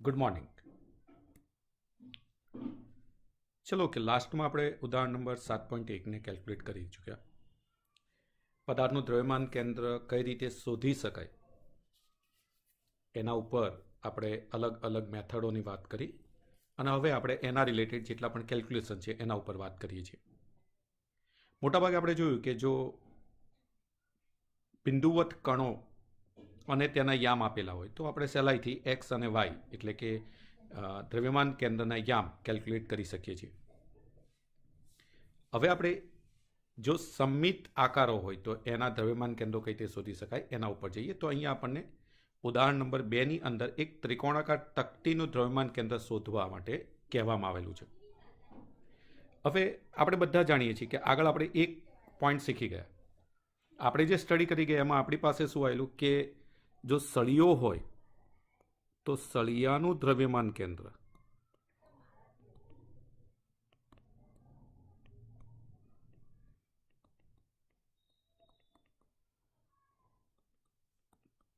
Good morning. चलो कि last में આપણે ઉદાહરણ નંબર 7.1 ને કેલ્ક્યુલેટ કરી ચૂક્યા। પદાર્થનું દ્રવ્યમાન કેન્દ્ર કઈ રીતે શોધી શકાય એના ઉપર આપણે અલગ અલગ મેથડોની વાત કરી અને હવે આપણે એના રિલેટેડ જેટલા પણ કેલ્ક્યુલેશન છે એના ઉપર વાત કરીએ છીએ। મોટાભાગે આપણે જોયું કે જો બિંદુવત કણો અને તેના યામ આપેલા હોય તો આપણે સહેલાઈથી એક્સ અને વાય એટલે કે દ્રવ્યમાન કેન્દ્રના યામ કેલ્ક્યુલેટ કરી શકીએ છીએ। હવે આપણે જો સમમિત આકારો હોય તો એના દ્રવ્યમાન કેન્દ્રો કઈ રીતે શોધી શકાય એના ઉપર જઈએ તો અહીંયા આપણને ઉદાહરણ નંબર 2 ની અંદર એક ત્રિકોણાકાર તકતીનું દ્રવ્યમાન કેન્દ્ર શોધવા માટે કહેવામાં આવેલું છે। હવે આપણે બધા જાણીએ છીએ કે આગળ આપણે એક પોઈન્ટ શીખી ગયા। આપણે જે સ્ટડી કરી ગયા એમાં આપણી પાસે શું આવેલું કે જો સળિયો હોય તો સળિયાનું દ્રવ્યમાન કેન્દ્ર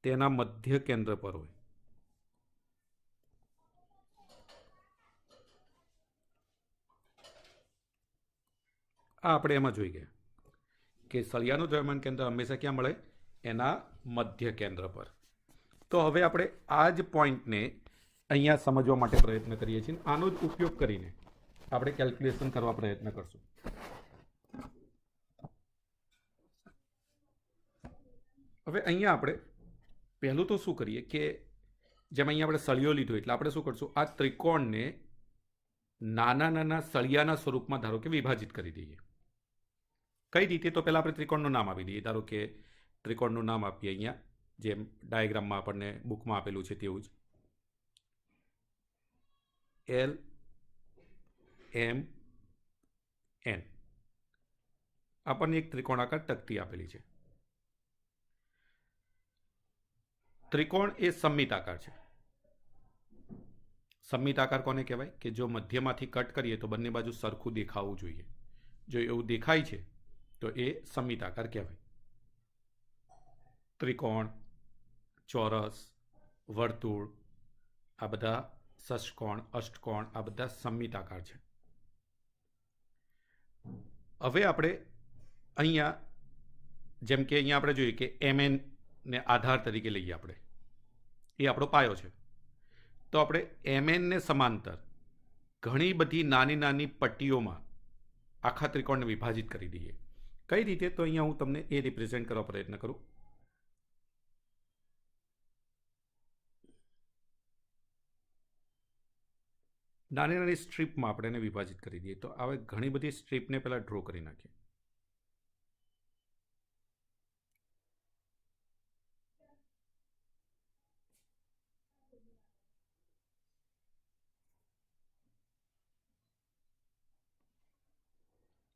તેના મધ્ય કેન્દ્ર પર હોય। આ આપણે એમાં જોઈ ગયા કે સળિયાનું દ્રવ્યમાન કેન્દ્ર હંમેશા ક્યાં મળે? એના મધ્ય કેન્દ્ર પર। તો હવે આપણે આ જ પોઈન્ટને અહીંયા સમજવા માટે પ્રયત્ન કરીએ છીએ। આનો જ ઉપયોગ કરીને આપણે કેલ્ક્યુલેશન કરવા પ્રયત્ન કરશું। હવે અહીંયા આપણે પહેલું તો શું કરીએ કે જેમ અહીંયા આપણે સળિયો લીધો એટલે આપણે શું કરશું, આ ત્રિકોણને નાના નાના સળિયાના સ્વરૂપમાં ધારો કે વિભાજિત કરી દઈએ। કઈ રીતે? તો પહેલાં આપણે ત્રિકોણનું નામ આપી દઈએ। ધારો કે ત્રિકોણનું નામ આપીએ અહીંયા જેમ ડાયાગ્રામમાં આપણને બુકમાં આપેલું છે તેવું જ LMN। આપણને એક ત્રિકોણાકાર તકતી આપેલી છે। ત્રિકોણ એ સમમિત આકાર છે। સમમિત આકાર કોને કહેવાય? કે જો મધ્યમાંથી કટ કરીએ તો બંને બાજુ સરખું દેખાવું જોઈએ। જો એવું દેખાય છે તો એ સમમિત આકાર કહેવાય। ત્રિકોણ, ચોરસ, વર્તુળ, આ બધા ષષ્કોણ, અષ્ટકોણ, આ બધા સમમિત આકાર છે। હવે આપણે અહીંયા જેમ કે અહીંયા આપણે જોઈએ કે MN ને આધાર તરીકે લઈએ આપણે, એ આપણો પાયો છે। તો આપણે MN ને સમાંતર ઘણી બધી નાની નાની પટ્ટીઓમાં આખા ત્રિકોણને વિભાજિત કરી દઈએ। કઈ રીતે? તો અહીંયા હું તમને એ રિપ્રેઝેન્ટ કરવા પ્રયત્ન કરું। નાની નાની સ્ટ્રીપમાં આપણે એને વિભાજિત કરી દઈએ। તો હવે ઘણી બધી સ્ટ્રીપને પહેલાં ડ્રો કરી નાખીએ।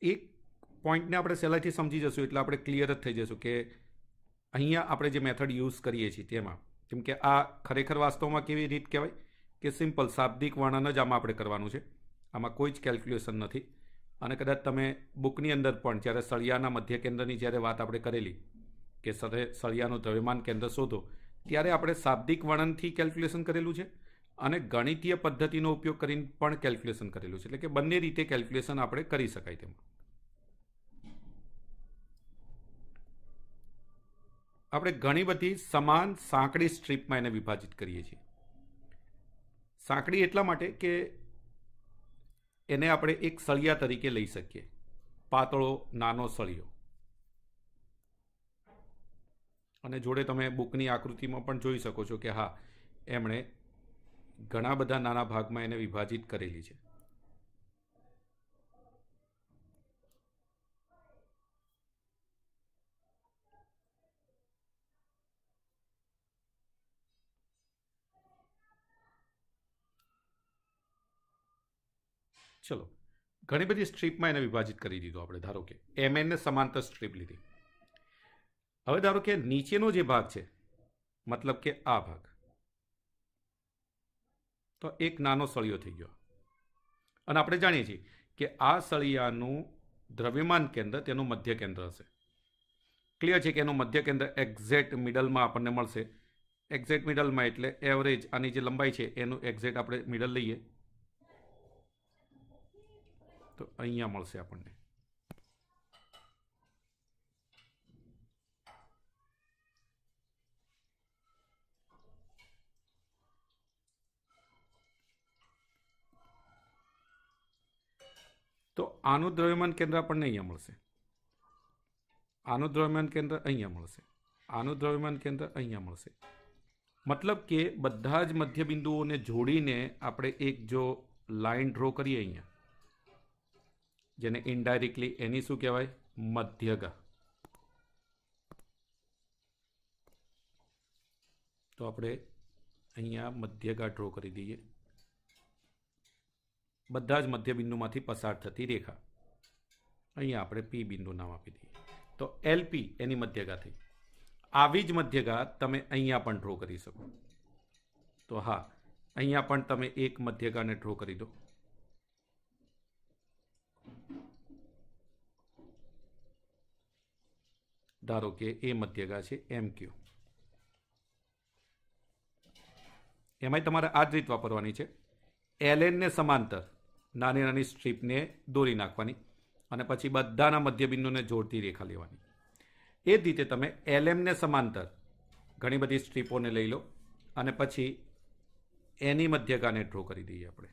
એક પોઈન્ટને આપણે સહેલાઈથી સમજી જશું એટલે આપણે ક્લિયર જ થઈ જશું કે અહીંયા આપણે જે મેથડ યુઝ કરીએ છીએ તેમાં, કેમ કે આ ખરેખર વાસ્તવમાં કેવી રીત કહેવાય કે સિમ્પલ શાબ્દિક વર્ણન જ આમાં આપણે કરવાનું છે। આમાં કોઈ જ કેલ્ક્યુલેશન નથી। અને કદાચ તમે બુકની અંદર પણ જ્યારે સળિયાના મધ્ય કેન્દ્રની જ્યારે વાત આપણે કરેલી કે સળિયાનું દ્રવ્યમાન કેન્દ્ર શોધો ત્યારે આપણે શાબ્દિક વર્ણનથી કેલ્ક્યુલેશન કરેલું છે અને ગણિતીય પદ્ધતિનો ઉપયોગ કરીને પણ કેલ્ક્યુલેશન કરેલું છે। એટલે કે બંને રીતે કેલ્ક્યુલેશન આપણે કરી શકાય તેમાં। આપણે ઘણી બધી સમાન સાંકડી સ્ટ્રીપમાં એને વિભાજિત કરીએ છીએ। સાંકડી એટલા માટે કે એને આપણે એક સળિયા તરીકે લઈ શકીએ, પાતળો નાનો સળિયો। અને જોડે તમે બુકની આકૃતિમાં પણ જોઈ શકો છો કે હા, એમણે ઘણા બધા નાના ભાગમાં એને વિભાજિત કરેલી છે। ચલો, ઘણી બધી સ્ટ્રીપમાં એને વિભાજિત કરી દીધો આપણે। ધારો કે MN ને સમાંતર સ્ટ્રીપ લીધી। હવે ધારો કે નીચેનો જે ભાગ છે મતલબ કે આ ભાગ, તો એક નાનો સળિયો થઈ ગયો। અને આપણે જાણીએ છીએ કે આ સળિયાનું દ્રવ્યમાન કેન્દ્ર તેનું મધ્ય કેન્દ્ર હશે। ક્લિયર છે કે એનું મધ્ય કેન્દ્ર એક્ઝેક્ટ મિડલમાં આપણને મળશે। એક્ઝેક્ટ મિડલમાં એટલે એવરેજ આની જે લંબાઈ છે એનું એક્ઝેક્ટ આપણે મિડલ લઈએ તો અહીંયા મળશે આપણને. તો આનું દ્રવ્યમાન કેન્દ્ર આપણને અહીંયા મળશે, આનું દ્રવ્યમાન કેન્દ્ર અહીંયા મળશે, આનું દ્રવ્યમાન કેન્દ્ર અહીંયા મળશે. મતલબ કે બધા જ મધ્ય બિંદુઓને જોડીને આપણે એક જો લાઈન ડ્રો કરીએ અહીંયા, જેને ઇનડાયરેક્ટલી એની શું કહેવાય? મધ્યગા. તો આપણે અહીંયા મધ્યગા ડ્રો કરી દઈએ. બધા જ મધ્ય બિંદુમાંથી પસાર થતી રેખા, અહીંયા આપણે પી બિંદુ નામ આપી દઈએ. તો એલપી એની મધ્યગા થઈ. આવી જ મધ્યગા તમે અહીંયા પણ ડ્રો કરી શકો. તો હા, અહીંયા પણ તમે એક મધ્યગાને ડ્રો કરી દો. ધારો કે એ મધ્યગા છે એમ ક્યુ. એમાંય તમારે આ જ રીત વાપરવાની છે. એલએન ને સમાંતર નાની નાની સ્ટ્રીપને દોરી નાખવાની અને પછી બધાના મધ્યબિંદુને જોડતી રેખા લેવાની. એ જ રીતે તમે એલએમને સમાંતર ઘણી બધી સ્ટ્રીપોને લઈ લો અને પછી એની મધ્યગાને ડ્રો કરી દઈએ આપણે.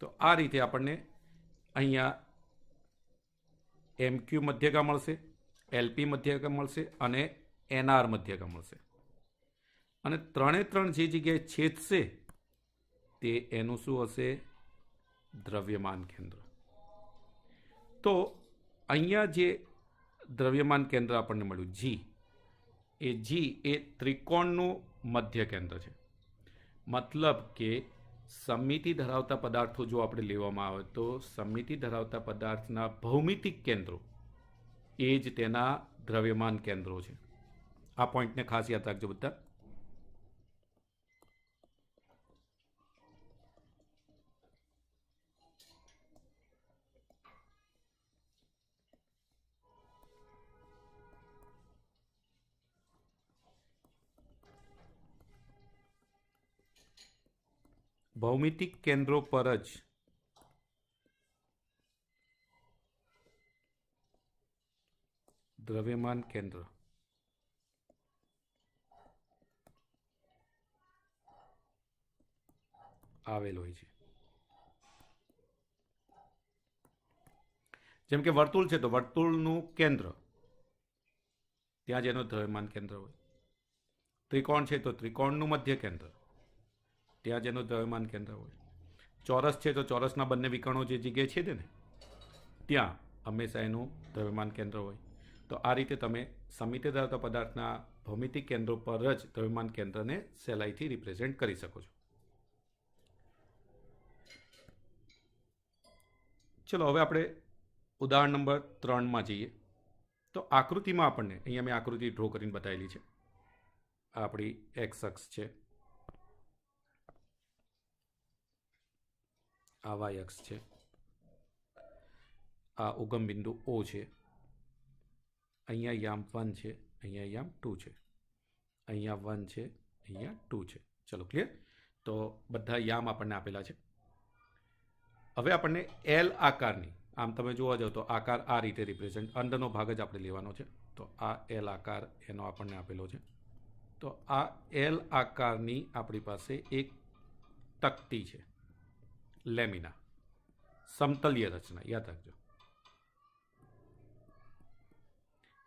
તો આ રીતે આપણને અહીંયા એમક્યુ મધ્યગા મળશે, એલપી મધ્યગા મળશે અને એનઆર મધ્યગા મળશે. અને ત્રણે ત્રણ જે જગ્યાએ છેદશે તે એનું શું હશે? દ્રવ્યમાન કેન્દ્ર. તો અહીંયા જે દ્રવ્યમાન કેન્દ્ર આપણને મળ્યું જી એ ત્રિકોણનું મધ્ય કેન્દ્ર છે. મતલબ કે સમમિતિ ધરાવતા પદાર્થો જો આપણે લેવામાં આવે તો સમમિતિ ધરાવતા પદાર્થના ભૌમિતિક કેન્દ્રો એ જ તેના દ્રવ્યમાન કેન્દ્રો છે. આ પોઈન્ટને ખાસ યાદ રાખજો બધા. ભૌમિતિક કેન્દ્રો પર જ દ્રવ્યમાન કેન્દ્ર આવેલ હોય છે. જેમ કે વર્તુળ છે તો વર્તુળનું કેન્દ્ર ત્યાં જેનું દ્રવ્યમાન કેન્દ્ર હોય. ત્રિકોણ છે તો ત્રિકોણનું મધ્ય કેન્દ્ર ત્યાં જેનું દ્રવ્યમાન કેન્દ્ર હોય. ચોરસ છે તો ચોરસના બંને વિકર્ણો જે જગ્યાએ છેદે ને ત્યાં હંમેશા એનું દ્રવ્યમાન કેન્દ્ર હોય. તો આ રીતે તમે સમમિતિ ધરાવતા પદાર્થના ભૌમિતિક કેન્દ્રો પર જ દ્રવ્યમાન કેન્દ્રને સહેલાઈથી રિપ્રેઝેન્ટ કરી શકો છો. ચલો હવે આપણે ઉદાહરણ નંબર 3માં જઈએ. તો આકૃતિમાં આપણને અહીંયા મેં આકૃતિ ડ્રો કરીને બતાવેલી છે. આ આપણી એક્સ અક્ષ છે, આ વાય અક્ષ છે, આ ઉગમ બિંદુ ઓ છે, અહીંયા યામ 1 છે, અહીંયા યામ 2 છે, અહીંયા 1 છે, અહીંયા 2 છે. ચલો ક્લિયર. તો બધા યામ આપણને આપેલા છે. હવે આપણને એલ આકારની, આમ તમે જોવા જાઓ તો આકાર આ રીતે રિપ્રેઝેન્ટ, અંદરનો ભાગ જ આપણે લેવાનો છે. તો આ એલ આકાર એનો આપણને આપેલો છે. તો આ એલ આકારની આપણી પાસે એક તકતી છે, લેમિના, સમતલીય રચના. યાદ રાખજો.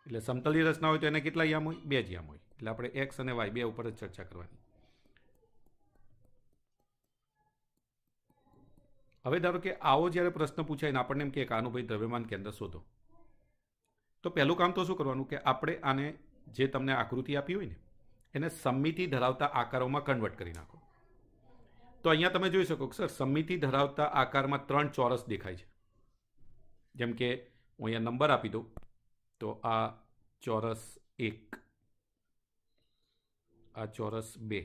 એટલે સમતલીય રચના હોય તો એને કેટલા યામ હોય? 2 જ યામ હોય. એટલે આપણે એક્સ અને વાય બે ઉપર જ ચર્ચા કરવાની. હવે ધારો કે આવો જ્યારે પ્રશ્ન પૂછાય ને આપણને એમ કે આનું ભાઈ દ્રવ્યમાન કેન્દ્ર શોધો, તો પહેલું કામ તો શું કરવાનું કે આપણે આને જે તમને આકૃતિ આપી હોય ને એને સમમિતિ ધરાવતા આકારોમાં કન્વર્ટ કરી નાખો. તો અહીંયા તમે જોઈ શકો કે સર સમમિતિ ધરાવતા આકારમાં 3 ચોરસ દેખાય છે. જેમ કે હું અહીંયા નંબર આપી દઉં તો આ ચોરસ 1, આ ચોરસ 2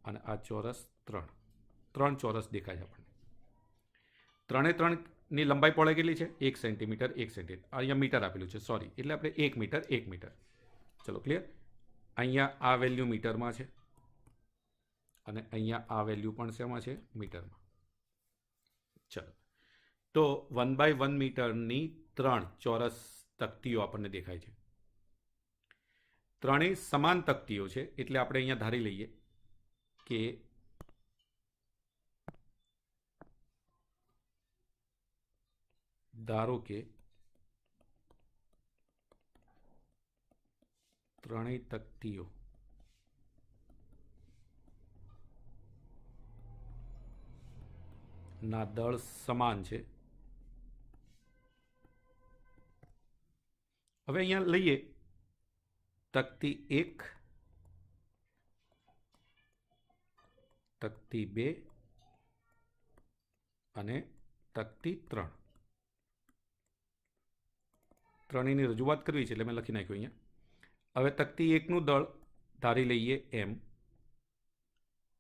અને આ ચોરસ 3. 3 ચોરસ દેખાય છે આપણને. ત્રણે ત્રણ ની લંબાઈ પહોળાઈ કેટલી છે 1 સેન્ટીમીટર 1 સેન્ટીમીટર અહીંયા મીટર આપેલું છે સોરી એટલે આપણે 1 મીટર 1 મીટર ચલો ક્લિયર અહીંયા આ વેલ્યુ મીટરમાં છે અને અહીંયા આ વેલ્યુ પણ શેમાં છે મીટરમાં ચલો તો 1/1 મીટરની 3 ચોરસ તકતીઓ આપણને દેખાય છે ત્રણેય સમાન તકતીઓ છે એટલે આપણે અહીંયા ધારી લઈએ કે ધારો કે ત્રણેય તકતીઓ ના દળ સમાન છે હવે અહીંયા લઈએ તકતી 1 તકતી 2 અને તકતી 3 ત્રણેયની રજૂઆત કરવી છે એટલે મેં લખી નાખ્યું અહીંયા હવે તકતી 1નું દળ ધારી લઈએ m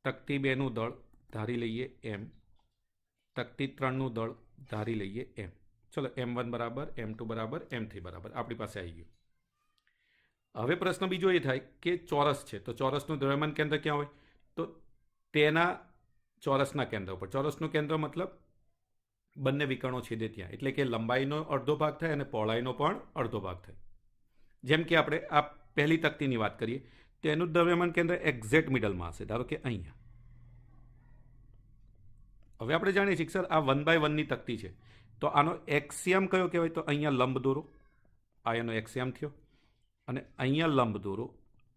તકતી 2નું દળ ધારી લઈએ m તકતી 3નું દળ ધારી લઈએ m ચલો m1 બરાબર m2 બરાબર m3 બરાબર આપણી પાસે આવી ગયું હવે પ્રશ્ન બીજો એ થાય કે ચોરસ છે તો ચોરસનું દ્રવ્યમાન કેન્દ્ર ક્યાં હોય તો તેના ચોરસના કેન્દ્ર ઉપર ચોરસનું કેન્દ્ર મતલબ બંને વિકર્ણો છેદે ત્યાં એટલે કે લંબાઈનો અડધો ભાગ થાય અને પહોળાઈનો પણ અડધો ભાગ થાય જેમ કે આપણે આ પહેલી તકતીની વાત કરીએ તો એનું દ્રવ્યમાન કેન્દ્ર એક્ઝેક્ટ મિડલમાં હશે ધારો કે અહીંયા હવે આપણે જાણીએ છીએ સર આ 1/1ની તકતી છે તો આનો એક્સિયમ કયો કહેવાય તો અહીંયા લંબ દોરો આ એનો એક્સિયમ થયો અને અહીંયા લંબ દોરો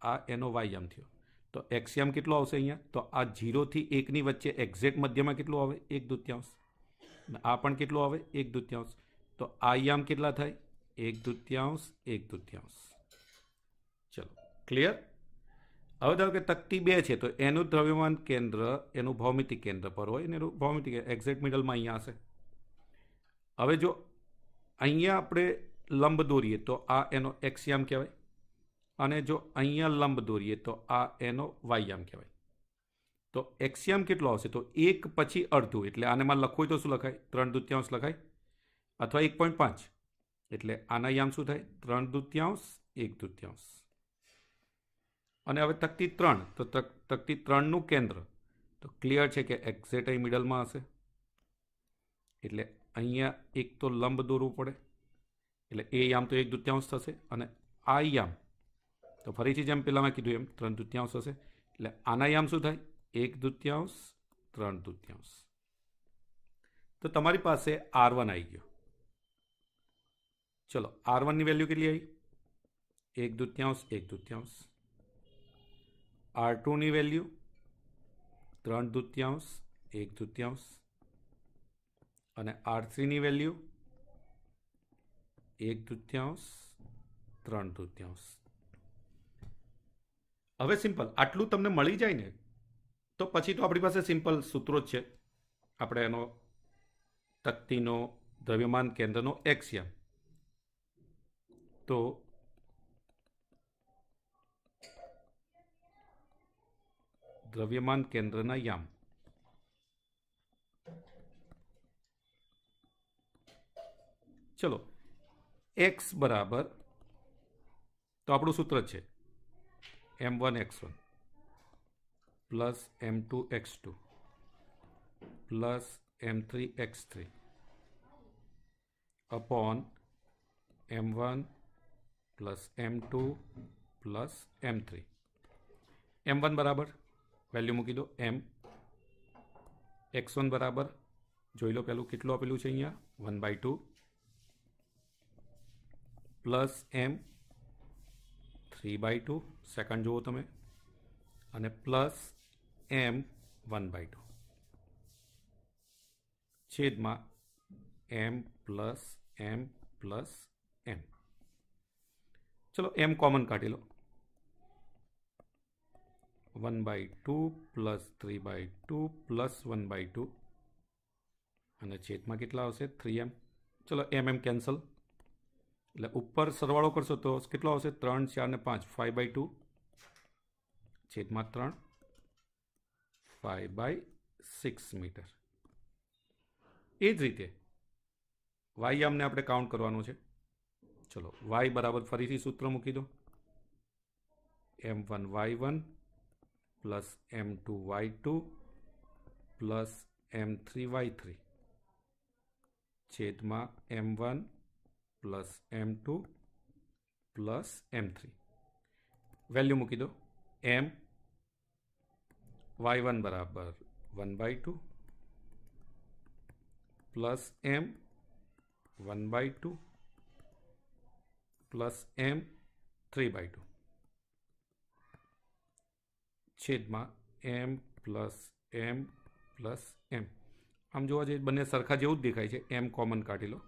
આ એનો વાયમ થયો તો એક્સિયમ કેટલો આવશે અહીંયા તો આ 0 થી 1ની વચ્ચે એક્ઝેક્ટ મધ્યમાં કેટલું આવે 1/2 અને આ પણ કેટલું આવે 1/2 તો આ યામ કેટલા થાય 1/2 1/2 ચલો ક્લિયર હવે ધારો કે તકતી 2 છે તો એનું દ્રવ્યમાન કેન્દ્ર એનું ભૌમિતિક કેન્દ્ર પર હોય અને એનું ભૌમિતિક એક્ઝેક્ટ મિડલમાં અહીંયા હશે હવે જો અહીંયા આપણે લંબ દોરીએ તો આ એનો એક્સિયમ કહેવાય અને જો અહીંયા લંબ દોરીએ તો આ એનો વાયમ કહેવાય તો એક્સિયમ કેટલો આવશે તો 1 પછી અડધું એટલે આનેમાં લખવું હોય તો શું લખાય 3/2 લખાય અથવા 1.5 એટલે આના યામ શું થાય 3/2 1/2 અને હવે તકતી 3 તો તકતી 3નું કેન્દ્ર તો ક્લિયર છે કે એક્ઝેક્ટ અહીં મિડલમાં હશે એટલે અહીંયા એક તો લંબ દોરવું પડે એટલે એ યામ તો 1/2 થશે અને આ યામ તો ફરીથી જેમ પહેલાં કીધું એમ 3/2 હશે એટલે આના યામ શું થાય 1/2 3/2 તો તમારી પાસે R1 આવી ગયો ચલો R1ની વેલ્યુ કેટલી આવી 1/2 1/2 R2ની વેલ્યુ 3/2 1/2 અને R3ની વેલ્યુ 1/2 3/2 હવે સિમ્પલ આટલું તમને મળી જાય ને તો પછી તો આપણી પાસે સિમ્પલ સૂત્રો જ છે આપણે એનો તકતીનો દ્રવ્યમાન કેન્દ્રનો એક્સિયમ તો દ્રવ્યમાન કેન્દ્રના યામ ચલો x બરાબર તો આપણું સૂત્ર છે m1 x1 plus m2 x2 plus m3 x3 upon m1 plus m2 plus m3 m1 बराबर वैल्यू मूकी दो m x1 बराबर જોઈ લો પેલું કેટલું આપેલું છે અહીંયા 1/2 પ્લસ m 3/2 સેકન્ડ જુઓ તમે અને પ્લસ m 1/2 છેદમાં m plus m plus m चलो m कॉमन काटी लो 1/2 प्लस 3/2 प्लस 1/2 અને છેદમાં કેટલા આવશે 3m ચલો m કેન્સલ એટલે ઉપર સરવાળો કરશો તો કેટલો આવશે 3 4 ને 5 5/2 છેદમાં 3 5/6 મીટર એ જ રીતે વાય યામને આપણે કાઉન્ટ કરવાનું છે. ચલો વાય બરાબર ફરીથી સૂત્ર મૂકી દો. m1y1 plus m2y2 plus m3y3 છેદમાં m1 plus m2 plus m3. Value મૂકી દો. m y1 બરાબર 1/2 પ્લસ m 1/2 પ્લસ m 3/2 છેદમાં m plus m plus m. આમ જોવા જઈએ બંને સરખા જેવું જ દેખાય છે. m કોમન કાઢી લો.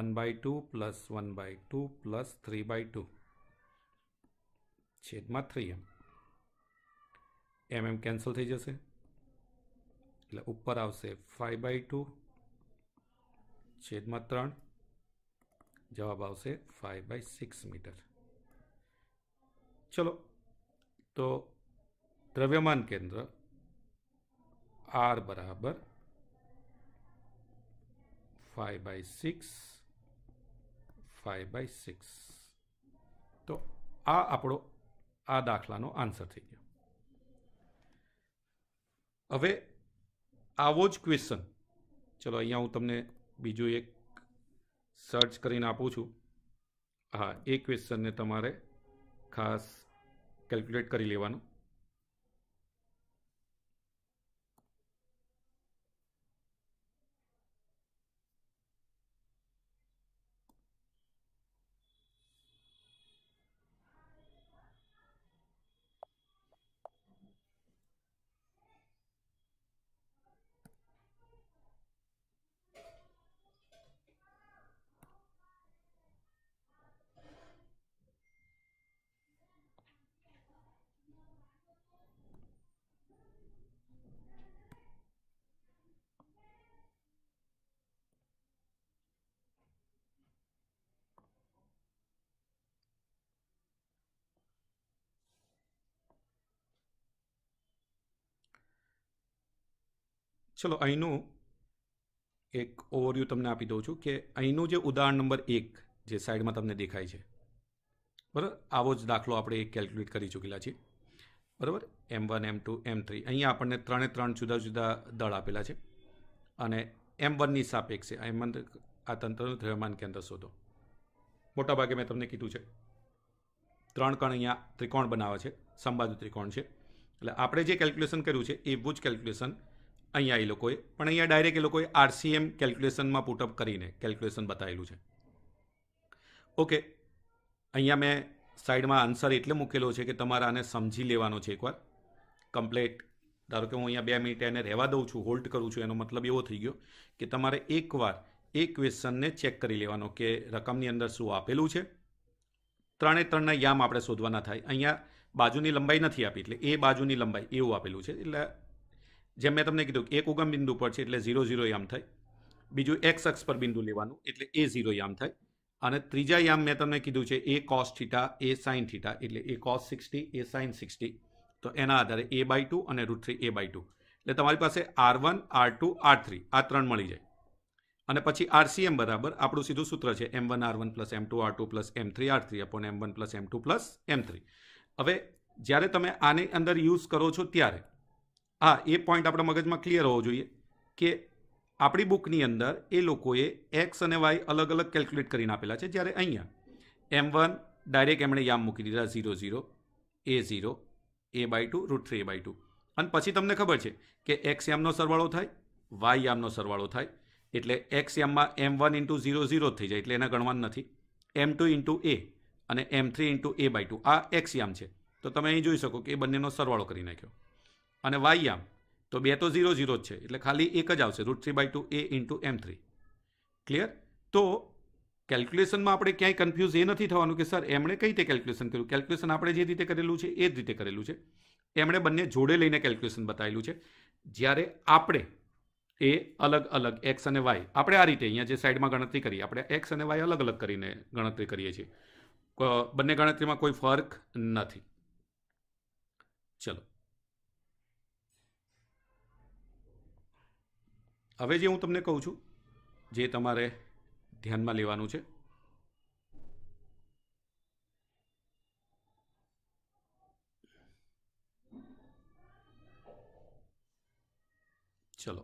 1/2 પ્લસ 1/2 પ્લસ 3/2 છેદમાં 3m. m કેન્સલ થઈ જશે એટલે ઉપર આવશે 5/2 છેદમાં 3. જવાબ આવશે 5/6 મીટર. ચલો તો દ્રવ્યમાન કેન્દ્ર R બરાબર 5/6 5/6. તો આ આપણો આ દાખલાનો આન્સર થઈ ગયો. હવે આવો જ ક્વેશ્ચન, ચલો અહીંયા હું તમને બીજું એક સર્ચ કરીને આપું છું. હા, એ ક્વેશ્ચનને તમારે ખાસ કેલ્ક્યુલેટ કરી લેવાનું. ચલો અહીંનું એક ઓવરવ્યૂ તમને આપી દઉં છું કે અહીંનું જે ઉદાહરણ નંબર 1 જે સાઈડમાં તમને દેખાય છે, બરાબર, આવો જ દાખલો આપણે એક કેલ્ક્યુલેટ કરી ચૂકેલા છીએ. બરાબર, m1 m2 m3 અહીંયા આપણને 3 જુદા જુદા દળ આપેલા છે અને m1ની સાપેક્ષે આ તંત્રનું દ્રવ્યમાન કેન્દ્ર શોધો. મોટાભાગે મેં તમને કીધું છે 3 કણ અહીંયા ત્રિકોણ બનાવે છે, સમબાજુ ત્રિકોણ છે. એટલે આપણે જે કેલ્ક્યુલેશન કર્યું છે એવું જ કેલ્ક્યુલેશન અહીંયા એ લોકોએ, પણ અહીંયા ડાયરેક્ટ એ લોકોએ RCM કેલ્ક્યુલેશનમાં પુટઅપ કરીને કેલ્ક્યુલેશન બતાવેલું છે. ઓકે, અહીંયા મેં સાઈડમાં આન્સર એટલે મૂકેલો છે કે તમારે આને સમજી લેવાનો છે એકવાર કમ્પ્લેટ. ધારો કે હું અહીંયા 2 મિનિટ એને રહેવા દઉં છું, હોલ્ડ કરું છું, એનો મતલબ એવો થઈ ગયો કે તમારે એકવાર એ ક્વેશ્ચનને ચેક કરી લેવાનો કે રકમની અંદર શું આપેલું છે. 3 યામ આપણે શોધવાના થાય. અહીંયા બાજુની લંબાઈ નથી આપી એટલે એ બાજુની લંબાઈ એવું આપેલું છે. એટલે જેમ મેં તમને કીધું એક ઉગમ બિંદુ પર છે એટલે 0 0 યામ થાય. બીજું x અક્ષ પર બિંદુ લેવાનું એટલે એ 0 યામ થાય. અને ત્રીજા યામ મેં તમને કીધું છે એ cos θ એ sin θ એટલે એ cos 60 એ sin 60. તો એના આધારે a/2 અને √3 a/2 એટલે તમારી પાસે R1 R2 R3 આ 3 મળી જાય. અને પછી RCM બરાબર આપણું સીધું સૂત્ર છે m1 R1 plus m2 R2 plus m3 R3 upon m1 plus m2 plus m3. હવે જ્યારે તમે આની અંદર યુઝ કરો છો ત્યારે હા એ પોઈન્ટ આપણા મગજમાં ક્લિયર હોવો જોઈએ કે આપણી બુકની અંદર એ લોકોએ એક્સ અને વાય અલગ અલગ કેલ્ક્યુલેટ કરીને આપેલા છે, જ્યારે અહીંયા m1 ડાયરેક્ટ એમણે યામ મૂકી દીધા 0 0 a0 a/2 √3 a/2. અને પછી તમને ખબર છે કે એક્સ યામનો સરવાળો થાય, વાય યામનો સરવાળો થાય, એટલે એક્સ યામમાં m1 ઇન્ટુ 0 0 થઈ જાય એટલે એને ગણવાનું નથી. m2 ઇન્ટુ a અને m3 ઇન્ટુ a/2 આ એક્સ યામ છે. તો તમે અહીં જોઈ શકો કે એ બંનેનો સરવાળો કરી નાખ્યો. અને વાય યામ તો 2 તો 0 0 જ છે એટલે ખાલી એક જ આવશે √3/2 a ઇન્ટુ m3. ક્લિયર? તો કેલ્ક્યુલેશનમાં આપણે ક્યાંય કન્ફ્યુઝ એ નથી થવાનું કે સર એમણે કઈ રીતે કેલ્ક્યુલેશન કર્યું. કેલ્ક્યુલેશન આપણે જે રીતે કરેલું છે એ જ રીતે કરેલું છે. એમણે બંને જોડે લઈને કેલ્ક્યુલેશન બતાવેલું છે. જ્યારે આપણે એ અલગ અલગ એક્સ અને વાય આપણે આ રીતે અહીંયા જે સાઈડમાં ગણતરી કરી આપણે એક્સ અને વાય અલગ અલગ કરીને ગણતરી કરીએ છીએ. બંને ગણતરીમાં કોઈ ફર્ક નથી. ચલો હવે જે હું તમને કહું છું જે તમારે ધ્યાનમાં લેવાનું છે. ચલો,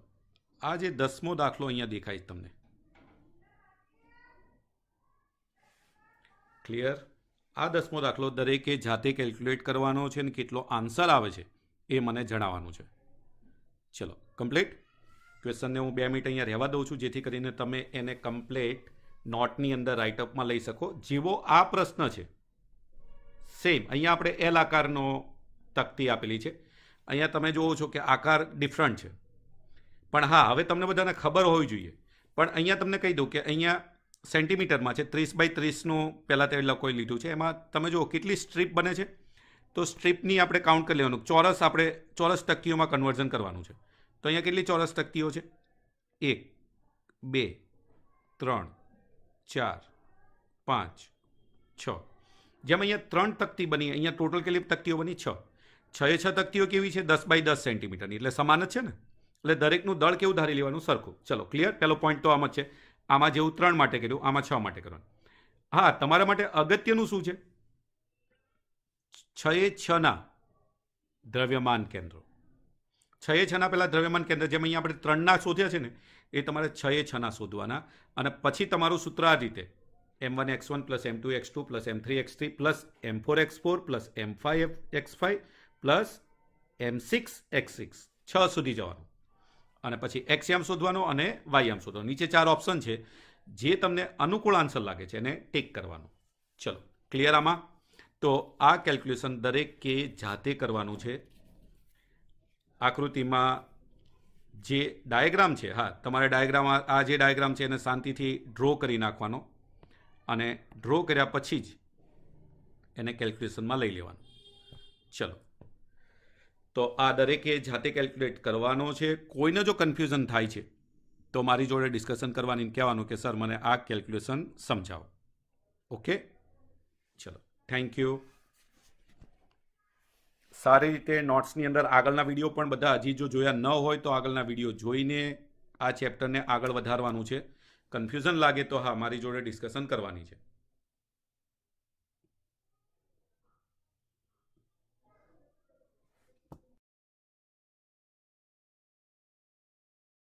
આ જે 10મો દાખલો અહીંયા દેખાય તમને, ક્લિયર? આ 10મો દાખલો દરેકે જાતે કેલ્ક્યુલેટ કરવાનો છે અને કેટલો આન્સર આવે છે એ મને જણાવવાનું છે. ચલો, કમ્પ્લીટ. ક્વેશ્ચનને હું 2 મિનિટ અહીંયા રહેવા દઉં છું, જેથી કરીને તમે એને કમ્પ્લીટ નોટની અંદર રાઇટઅપમાં લઈ શકો. જેવો આ પ્રશ્ન છે સેમ અહીંયા આપણે એલ આકારનો તકતી આપેલી છે. અહીંયા તમે જુઓ છો કે આકાર ડિફરન્ટ છે, પણ હા, હવે તમને બધાને ખબર હોવી જોઈએ. પણ અહીંયા તમને કહી દઉં કે અહીંયા સેન્ટીમીટરમાં છે, 30x30નું પહેલાં તે લખોઈ લીધું છે. એમાં તમે જુઓ કેટલી સ્ટ્રીપ બને છે, તો સ્ટ્રીપની આપણે કાઉન્ટ કરી લેવાનું. ચોરસ આપણે ચોરસ તકતીઓમાં કન્વર્ઝન કરવાનું છે. તો અહીંયા કેટલી ચોરસ તકતીઓ છે? 1, 2, 3, 4, 5, 6. જેમ અહીંયા 3 તકતી બની, અહીંયા ટોટલ કેટલી તકતીઓ બની? 6. 6 તકતીઓ કેવી છે? 10x10 સેન્ટીમીટરની, એટલે સમાન જ છે ને. એટલે દરેકનું દળ કેવું ધારી લેવાનું? સરખું. ચલો, ક્લિયર. પહેલો પોઈન્ટ તો આમ જ છે. આમાં જેવું 3 માટે કર્યું, આમાં 6 માટે કરવાનું. હા, તમારા માટે અગત્યનું શું છે? 6 દ્રવ્યમાન કેન્દ્રો. 6 પહેલા દ્રવ્યમાન કેન્દ્ર, જેમ અહીંયા આપણે 3ના શોધ્યા છે ને, એ તમારે 6 શોધવાના. અને પછી તમારું સૂત્ર આ રીતે: m1x1 plus m2x2 plus m3x3 plus m4x4 plus m5x5 plus m6x6. 6 સુધી જવાનું. અને પછી એક્સ યામ શોધવાનો અને વાય યામ શોધવાનો. નીચે 4 ઓપ્શન છે, જે તમને અનુકૂળ આન્સર લાગે છે એને ટેક કરવાનું. ચલો, ક્લિયર આમાં? તો આ કેલ્ક્યુલેશન દરેકે જાતે કરવાનું છે. આકૃતિમાં જે ડાયાગ્રામ છે, હા, તમારે ડાયાગ્રામ, આ જે ડાયાગ્રામ છે એને શાંતિથી ડ્રો કરી નાખવાનો, અને ડ્રો કર્યા પછી જ એને કેલ્ક્યુલેશનમાં લઈ લેવાનું. ચલો, તો આ દરેકે જાતે કેલ્ક્યુલેટ કરવાનો છે. કોઈને જો કન્ફ્યુઝન થાય છે તો મારી જોડે ડિસ્કશન કરવાની, કહેવાનું કે સર મને આ કેલ્ક્યુલેશન સમજાવો. ઓકે, ચલો, થેન્ક યુ. સારી રીતે નોટ્સની અંદર આગળના વિડીયો પણ બધા હજી જો જોયા ન હોય તો આગળના વિડીયો જોઈને આ ચેપ્ટરને આગળ વધારવાનું છે. કન્ફ્યુઝન લાગે તો હા, મારી જોડે ડિસ્કશન કરવાની છે.